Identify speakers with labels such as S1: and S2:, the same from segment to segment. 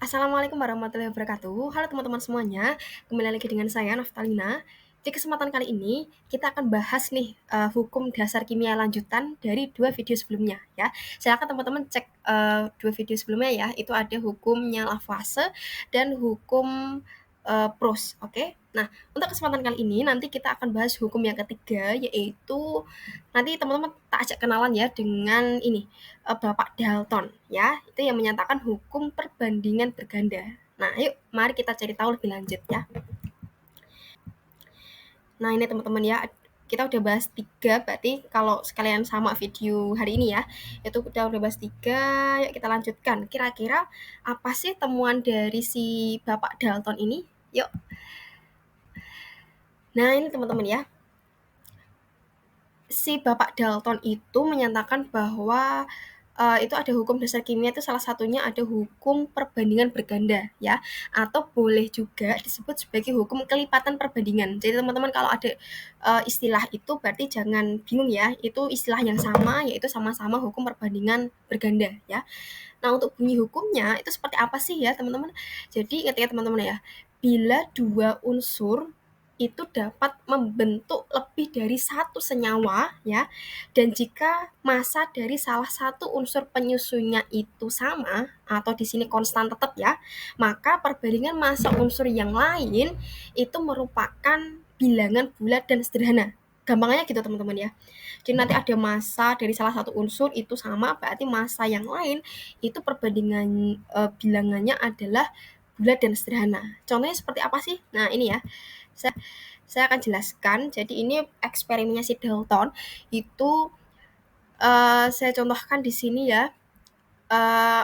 S1: Assalamualaikum warahmatullahi wabarakatuh. Halo teman-teman semuanya, kembali lagi dengan saya Naftalina. Di kesempatan kali ini kita akan bahas nih hukum dasar kimia lanjutan dari dua video sebelumnya ya. Silakan teman-teman cek dua video sebelumnya ya. Itu ada hukumnya Lavoisier dan hukum Proust. Oke. Nah, untuk kesempatan kali ini nanti kita akan bahas hukum yang ketiga yaitu nanti teman-teman tak ajak kenalan ya dengan ini Bapak Dalton ya, itu yang menyatakan hukum perbandingan berganda. Nah, yuk mari kita cari tahu lebih lanjut ya. Nah, ini teman-teman ya, kita udah bahas tiga, berarti kalau sekalian sama video hari ini ya, itu kita udah bahas tiga, yuk kita lanjutkan. Kira-kira apa sih temuan dari si Bapak Dalton ini? Yuk. Nah, ini teman-teman ya, si Bapak Dalton itu menyatakan bahwa itu ada hukum dasar kimia itu salah satunya ada hukum perbandingan berganda ya, atau boleh juga disebut sebagai hukum kelipatan perbandingan. Jadi teman-teman kalau ada istilah itu berarti jangan bingung ya, itu istilah yang sama yaitu sama-sama hukum perbandingan berganda ya. Nah, untuk bunyi hukumnya itu seperti apa sih ya teman-teman? Jadi ingat ya teman-teman ya, bila dua unsur itu dapat membentuk lebih dari satu senyawa ya, dan jika massa dari salah satu unsur penyusunnya itu sama atau di sini konstan tetap ya, maka perbandingan massa unsur yang lain itu merupakan bilangan bulat dan sederhana. Gampangnya gitu teman-teman ya. Jadi nanti ada massa dari salah satu unsur itu sama, berarti massa yang lain itu perbandingan bilangannya adalah bulat dan sederhana. Contohnya seperti apa sih? Nah, ini ya. Saya saya akan jelaskan. Jadi ini eksperimennya si Dalton itu saya contohkan di sini ya.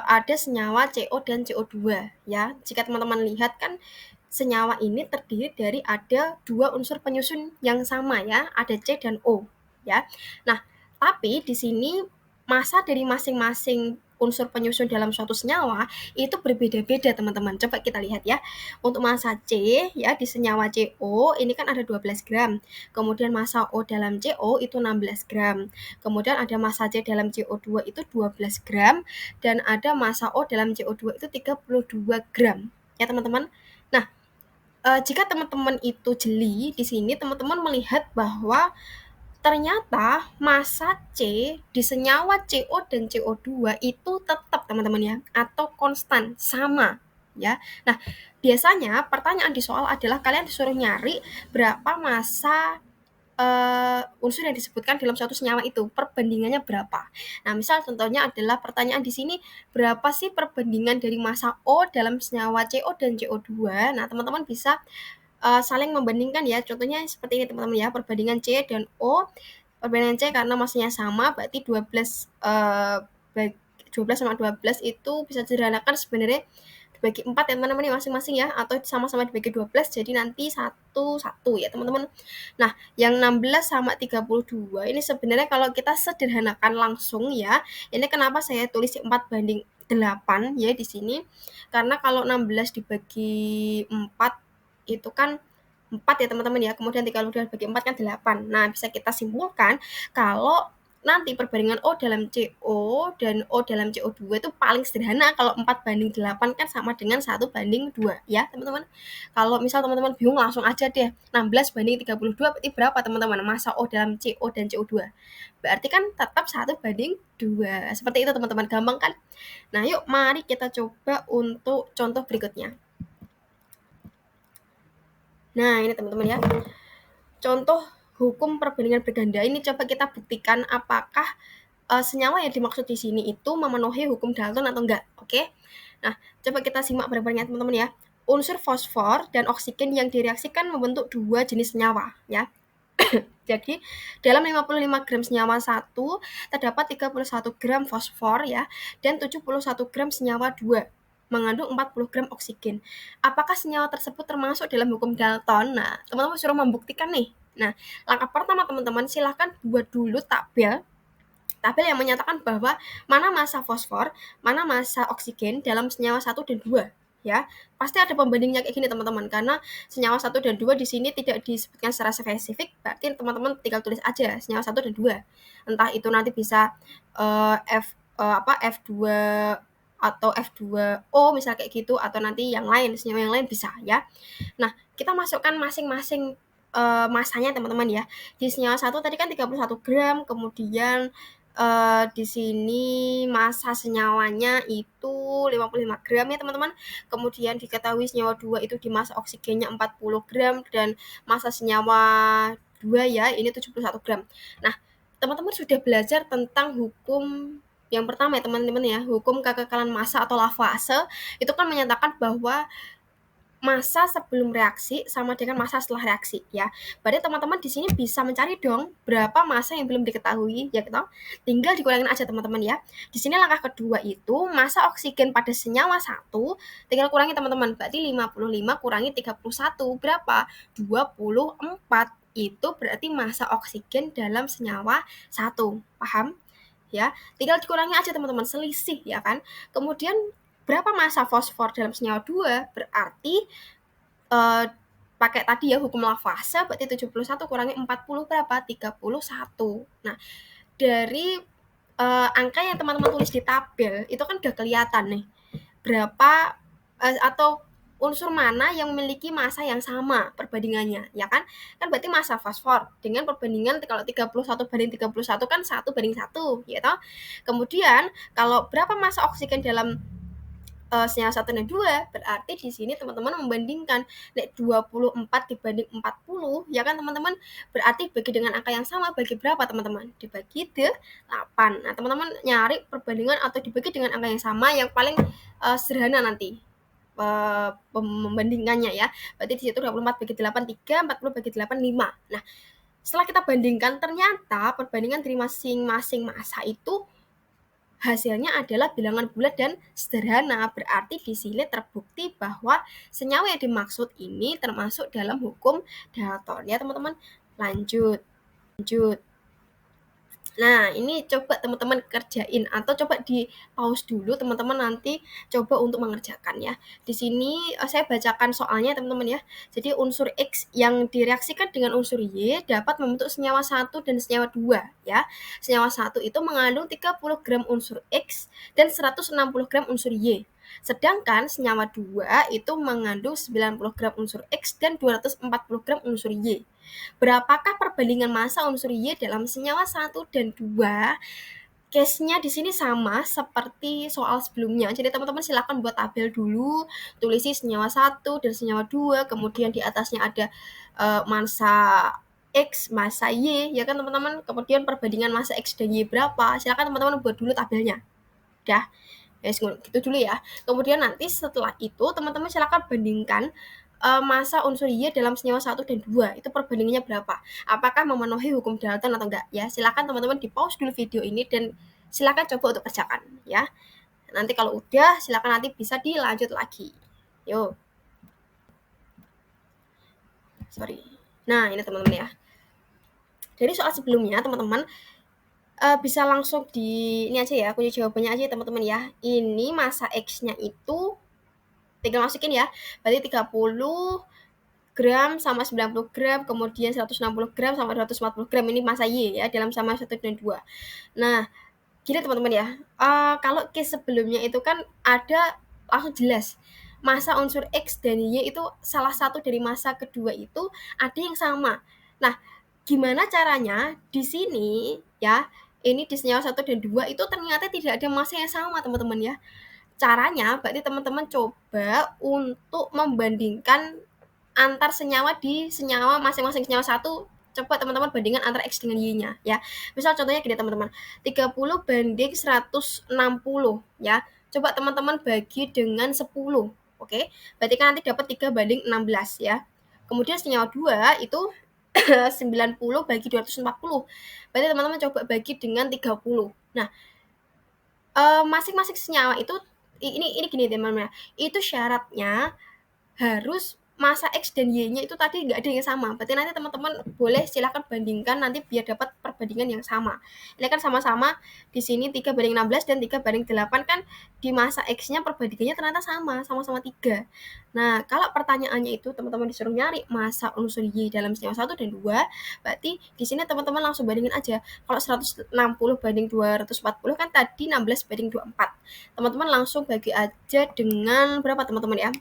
S1: Ada senyawa CO dan CO2 ya. Jika teman-teman lihat kan senyawa ini terdiri dari ada dua unsur penyusun yang sama ya, ada C dan O ya. Nah, tapi di sini massa dari masing-masing unsur penyusun dalam suatu senyawa itu berbeda-beda teman-teman. Coba kita lihat ya. Untuk massa C ya di senyawa CO ini kan ada 12 gram. Kemudian massa O dalam CO itu 16 gram. Kemudian ada massa C dalam CO2 itu 12 gram dan ada massa O dalam CO2 itu 32 gram. Ya teman-teman. Nah, jika teman-teman itu jeli di sini teman-teman melihat bahwa ternyata massa C di senyawa CO dan CO2 itu tetap teman-teman ya, atau konstan, sama ya. Nah, biasanya pertanyaan di soal adalah kalian disuruh nyari berapa massa unsur yang disebutkan dalam suatu senyawa itu, perbandingannya berapa. Nah, misal contohnya adalah pertanyaan di sini, berapa sih perbandingan dari massa O dalam senyawa CO dan CO2? Nah, teman-teman bisa saling membandingkan ya. Contohnya seperti ini teman-teman ya, perbandingan C dan O. Perbandingan C karena masanya sama, berarti 12 12 sama 12 itu bisa disederhanakan sebenarnya dibagi 4 ya teman-teman ya masing-masing ya, atau sama-sama dibagi 12 jadi nanti 1 ya teman-teman. Nah, yang 16 sama 32 ini sebenarnya kalau kita sederhanakan langsung ya, ini kenapa saya tulis 4:8 ya di sini. Karena kalau 16 dibagi 4 itu kan 4 ya teman-teman ya, kemudian 32 bagi 4 kan 8. Nah, bisa kita simpulkan kalau nanti perbandingan O dalam CO dan O dalam CO2 itu paling sederhana kalau 4:8 kan sama dengan 1:2 ya teman-teman. Kalau misal teman-teman bingung langsung aja deh 16:32 berarti berapa teman-teman massa O dalam CO dan CO2. Berarti kan tetap 1:2. Seperti itu teman-teman, gampang kan? Nah, yuk mari kita coba untuk contoh berikutnya. Nah, ini teman-teman ya. Contoh hukum perbandingan berganda ini coba kita buktikan apakah senyawa yang dimaksud di sini itu memenuhi hukum Dalton atau enggak. Oke. Nah, coba kita simak bareng-bareng ya teman-teman ya. Unsur fosfor dan oksigen yang direaksikan membentuk dua jenis senyawa ya. Jadi, dalam 55 gram senyawa 1 terdapat 31 gram fosfor ya dan 71 gram senyawa 2 mengandung 40 gram oksigen. Apakah senyawa tersebut termasuk dalam hukum Dalton? Nah, teman-teman suruh membuktikan nih. Nah, langkah pertama teman-teman silahkan buat dulu tabel yang menyatakan bahwa mana massa fosfor, mana massa oksigen dalam senyawa 1 dan 2 ya. Pasti ada pembandingnya kayak gini teman-teman, karena senyawa 1 dan 2 di sini tidak disebutkan secara spesifik, berarti teman-teman tinggal tulis aja senyawa 1 dan 2. Entah itu nanti bisa F2 atau F2O misal kayak gitu, atau nanti yang lain, senyawa yang lain bisa ya. Nah, kita masukkan masing-masing masanya teman-teman ya. Di senyawa satu tadi kan 31 gram, kemudian di sini massa senyawanya itu 55 gram ya teman-teman. Kemudian diketahui senyawa 2 itu di massa oksigennya 40 gram dan massa senyawa 2 ya ini 71 gram. Nah, teman-teman sudah belajar tentang hukum yang pertama ya teman-teman ya, hukum kekekalan massa atau Lavoisier itu kan menyatakan bahwa massa sebelum reaksi sama dengan massa setelah reaksi ya. Berarti teman-teman di sini bisa mencari dong berapa massa yang belum diketahui ya kita. Tinggal dikurangin aja teman-teman ya. Di sini langkah kedua itu massa oksigen pada senyawa satu tinggal kurangi teman-teman. Berarti 55 kurangi 31 berapa? 24. Itu berarti massa oksigen dalam senyawa satu. Paham? Ya, tinggal dikurangi aja teman-teman, selisih ya kan. Kemudian berapa massa fosfor dalam senyawa 2? Berarti pakai tadi ya hukum Lavoisier, berarti 71 kurangi 40 berapa? 31. Nah, dari angka yang teman-teman tulis di tabel itu kan udah kelihatan nih berapa atau unsur mana yang memiliki massa yang sama perbandingannya ya kan berarti massa fosfor dengan perbandingan kalau 31 banding 31 kan 1:1 ya toh. Kemudian kalau berapa massa oksigen dalam senyawa 1 dan 2 berarti di sini teman-teman membandingkan 24 dibanding 40 ya kan teman-teman, berarti bagi dengan angka yang sama bagi berapa teman-teman? Dibagi 8. Nah, teman-teman nyari perbandingan atau dibagi dengan angka yang sama yang paling sederhana nanti membandingkannya ya. Berarti di situ 24 bagi 8 3, 40 bagi 8 5. Nah, setelah kita bandingkan ternyata perbandingan dari masing-masing massa itu hasilnya adalah bilangan bulat dan sederhana. Berarti di sini terbukti bahwa senyawa yang dimaksud ini termasuk dalam hukum Dalton ya teman-teman. Lanjut. Nah, ini coba teman-teman kerjain atau coba di pause dulu teman-teman nanti coba untuk mengerjakan ya. Di sini saya bacakan soalnya teman-teman ya. Jadi unsur X yang direaksikan dengan unsur Y dapat membentuk senyawa 1 dan senyawa 2 ya. Senyawa 1 itu mengandung 30 gram unsur X dan 160 gram unsur Y. Sedangkan senyawa 2 itu mengandung 90 gram unsur X dan 240 gram unsur Y. Berapakah perbandingan massa unsur Y dalam senyawa 1 dan 2? Case-nya di sini sama seperti soal sebelumnya. Jadi teman-teman silakan buat tabel dulu, tulisi senyawa 1 dan senyawa 2, kemudian di atasnya ada massa X, massa Y, ya kan teman-teman. Kemudian perbandingan massa X dan Y berapa? Silakan teman-teman buat dulu tabelnya. Udah. Ya, gitu dulu ya. Kemudian nanti setelah itu teman-teman silakan bandingkan massa unsur Y dalam senyawa 1 dan 2 itu perbandingannya berapa? Apakah memenuhi hukum Dalton atau enggak? Ya, silakan teman-teman di pause dulu video ini dan silakan coba untuk kerjakan ya. Nanti kalau udah silakan nanti bisa dilanjut lagi. Yuk. Sorry. Nah, ini teman-teman ya. Dari soal sebelumnya teman-teman bisa langsung di ini aja ya, kunci jawabannya aja teman-teman ya. Ini massa X-nya itu tinggal masukin ya. Berarti 30 gram sama 90 gram, kemudian 160 gram sama 240 gram ini massa Y ya dalam sama 1 dan 2. Nah, gini teman-teman ya. Kalau case sebelumnya itu kan ada langsung jelas. Massa unsur X dan Y itu salah satu dari massa kedua itu ada yang sama. Nah, gimana caranya di sini ya, ini di senyawa 1 dan 2 itu ternyata tidak ada massa yang sama teman-teman ya. Caranya berarti teman-teman coba untuk membandingkan antar senyawa di senyawa masing-masing senyawa satu, coba teman-teman bandingkan antara X dengan Y-nya ya. Misal contohnya gini teman-teman, 30 banding 160 ya. Coba teman-teman bagi dengan 10. Oke. Berarti kan nanti dapat 3 banding 16 ya. Kemudian senyawa 2 itu 90 bagi 240. Berarti teman-teman coba bagi dengan 30. Nah, masing-masing senyawa itu ini gini teman-teman. Itu syaratnya harus masa X dan Y-nya itu tadi nggak ada yang sama. Berarti nanti teman-teman boleh silahkan bandingkan nanti biar dapat perbandingan yang sama. Ini kan sama-sama di sini 3:16 dan 3:8 kan di masa X-nya perbandingannya ternyata sama, sama-sama 3. Nah, kalau pertanyaannya itu teman-teman disuruh nyari masa unsur Y dalam senyawa 1 dan 2, berarti di sini teman-teman langsung bandingin aja. Kalau 160 banding 240 kan tadi 16 banding 24. Teman-teman langsung bagi aja dengan berapa teman-teman ya?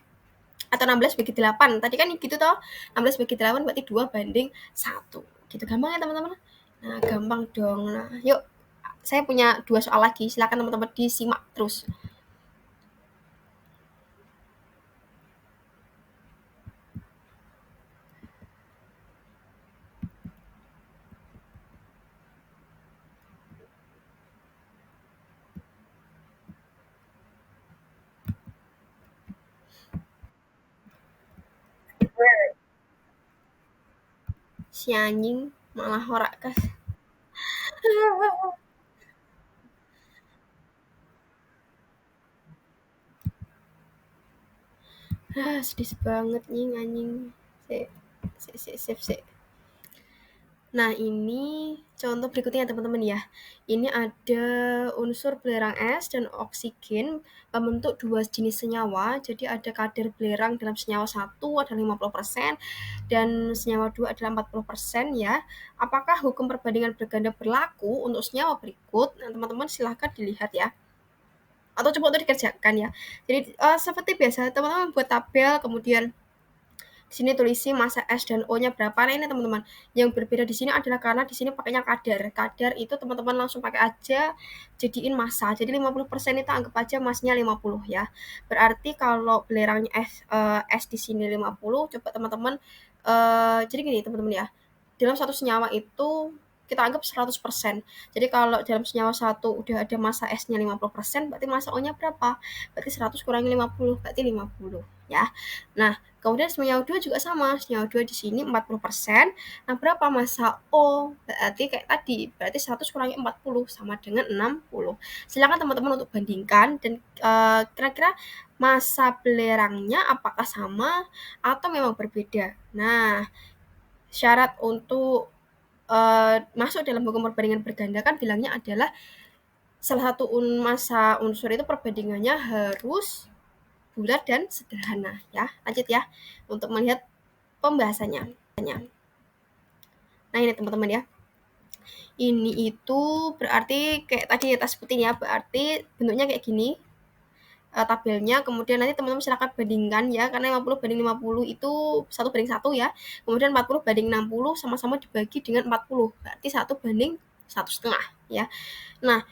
S1: Atau 16 bagi 8. Tadi kan gitu toh. 16 bagi 8 berarti 2:1. Gitu gampang ya teman-teman. Nah, gampang dong. Nah, yuk saya punya 2 soal lagi. Silakan teman-teman disimak terus. Si anjing malah horak kas. Sedih banget nih anjing. Sip. Nah, ini contoh berikutnya teman-teman ya. Ini ada unsur belerang es dan oksigen membentuk dua jenis senyawa. Jadi ada kadar belerang dalam senyawa 1 adalah 50% dan senyawa 2 adalah 40% ya. Apakah hukum perbandingan berganda berlaku untuk senyawa berikut? Nah, teman-teman silahkan dilihat ya. Atau coba untuk dikerjakan ya. Jadi seperti biasa teman-teman buat tabel kemudian di sini tulisi masa S dan O-nya berapa. Nah, ini teman-teman. Yang berbeda di sini adalah karena di sini pakainya kadar. Kadar itu teman-teman langsung pakai aja jadiin massa. Jadi 50% itu anggap aja massnya 50 ya. Berarti kalau belerangnya S di sini 50, coba teman-teman jadi gini teman-teman ya. Dalam satu senyawa itu kita anggap 100%. Jadi kalau dalam senyawa satu udah ada massa S-nya 50%, berarti massa O-nya berapa? Berarti 100 kurangi 50, berarti 50 ya. Nah, kemudian senyawa 2 juga sama. Senyawa 2 di sini 40%. Nah, berapa massa O? Berarti kayak tadi, berarti 100 kurangi 40 sama dengan 60. Silakan teman-teman untuk bandingkan dan kira-kira massa belerangnya apakah sama atau memang berbeda. Nah, syarat untuk masuk dalam hukum perbandingan berganda kan bilangnya adalah salah satu massa unsur itu perbandingannya harus bulat dan sederhana ya. Lanjut ya untuk melihat pembahasannya. Nah, ini teman-teman ya. Ini itu berarti kayak tadi kita sebutin ya, berarti bentuknya kayak gini. Tabelnya, kemudian nanti teman-teman silakan bandingkan ya, karena 50/50 itu 1:1 ya. Kemudian 40/60 sama-sama dibagi dengan 40, berarti 1:1,5 ya. Nah,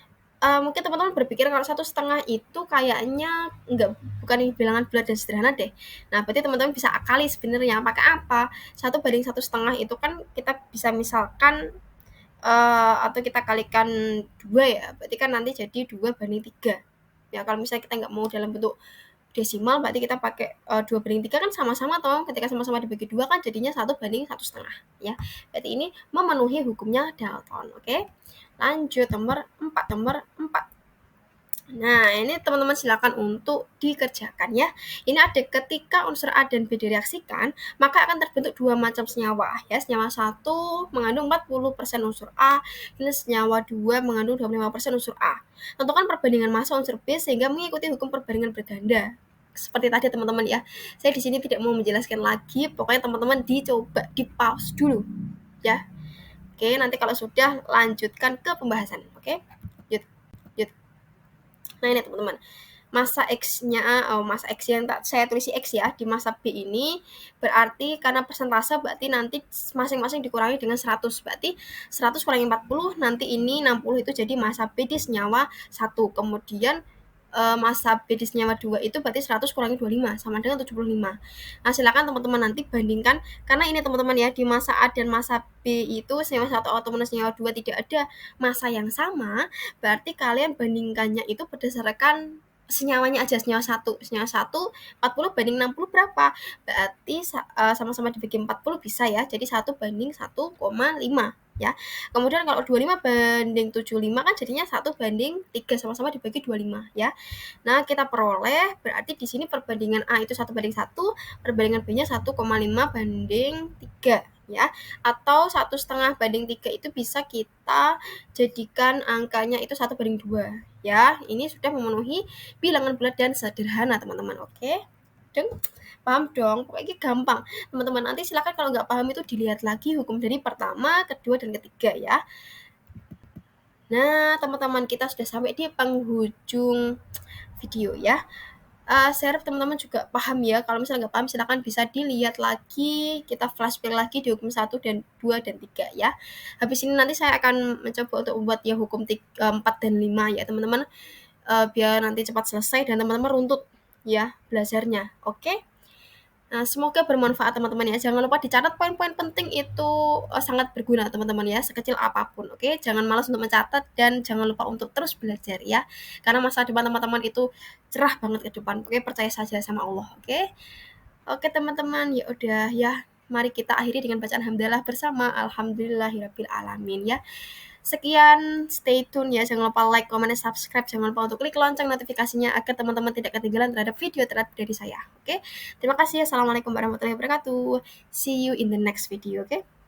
S1: mungkin teman-teman berpikir kalau 1,5 itu kayaknya bukan bilangan bulat dan sederhana deh. Nah, berarti teman-teman bisa akali sebenarnya pakai apa? 1:1,5 itu kan kita bisa misalkan atau kita kalikan 2 ya, berarti kan nanti jadi 2/3. Ya, kalau misalnya kita nggak mau dalam bentuk desimal, berarti kita pakai 2/3 kan sama-sama toh, ketika sama-sama dibagi 2 kan jadinya 1/1,5 ya. Berarti ini memenuhi hukumnya Dalton, oke? Lanjut nomor 4. Nah, ini teman-teman silakan untuk dikerjakan ya. Ini ada ketika unsur A dan B direaksikan, maka akan terbentuk dua macam senyawa ya. Senyawa 1 mengandung 40% unsur A, dan senyawa 2 mengandung 25% unsur A. Tentukan perbandingan massa unsur B sehingga mengikuti hukum perbandingan berganda. Seperti tadi teman-teman ya. Saya di sini tidak mau menjelaskan lagi, pokoknya teman-teman dicoba di pause dulu ya. Oke, nanti kalau sudah lanjutkan ke pembahasan. Oke? Yuk. Nah, ini teman-teman. Massa massa X yang saya tulis X ya, di massa B ini berarti karena persentase berarti nanti masing-masing dikurangi dengan 100. Berarti 100 kurangi 40, nanti ini 60 itu jadi massa B di senyawa 1. Kemudian massa B di senyawa 2 itu berarti 100 kurangi 25 sama dengan 75. Nah, silakan teman-teman nanti bandingkan karena ini teman-teman ya, di massa A dan massa B itu senyawa 1 atau senyawa 2 tidak ada massa yang sama, berarti kalian bandingkannya itu berdasarkan senyawanya aja. Senyawa 1 40/60 berapa? Berarti sama-sama dibagi 40 bisa ya, jadi 1/1,5 ya. Kemudian kalau 25/75 kan jadinya 1/3, sama-sama dibagi 25 ya. Nah, kita peroleh berarti di sini perbandingan A itu 1/1, perbandingan B-nya 1,5/3 ya. Atau 1,5/3 itu bisa kita jadikan angkanya itu 1/2 ya. Ini sudah memenuhi bilangan bulat dan sederhana, teman-teman. Oke? Paham dong? Pokoknya gampang. Teman-teman nanti silakan kalau nggak paham itu dilihat lagi hukum dari pertama, kedua, dan ketiga ya. Nah, teman-teman kita sudah sampai di penghujung video ya. Saya harap teman-teman juga paham ya. Kalau misalnya nggak paham silakan bisa dilihat lagi, kita flashback lagi di hukum 1 dan 2 dan 3 ya. Habis ini nanti saya akan mencoba untuk membuat ya hukum 4 dan 5 ya teman-teman. Biar nanti cepat selesai dan teman-teman runtut ya belajarnya. Oke? Nah, semoga bermanfaat teman-teman ya. Jangan lupa dicatat poin-poin penting itu sangat berguna teman-teman ya, sekecil apapun. Oke, jangan malas untuk mencatat dan jangan lupa untuk terus belajar ya. Karena masa depan teman-teman itu cerah banget ke depan. Oke, percaya saja sama Allah. Oke. Oke teman-teman, ya udah ya. Mari kita akhiri dengan bacaan hamdalah bersama. Alhamdulillahirabbil alamin ya. Sekian, stay tune ya. Jangan lupa like, comment, dan subscribe. Jangan lupa untuk klik lonceng notifikasinya agar teman-teman tidak ketinggalan terhadap video terbaru dari saya. Oke? Terima kasih. Assalamualaikum warahmatullahi wabarakatuh. See you in the next video. Oke?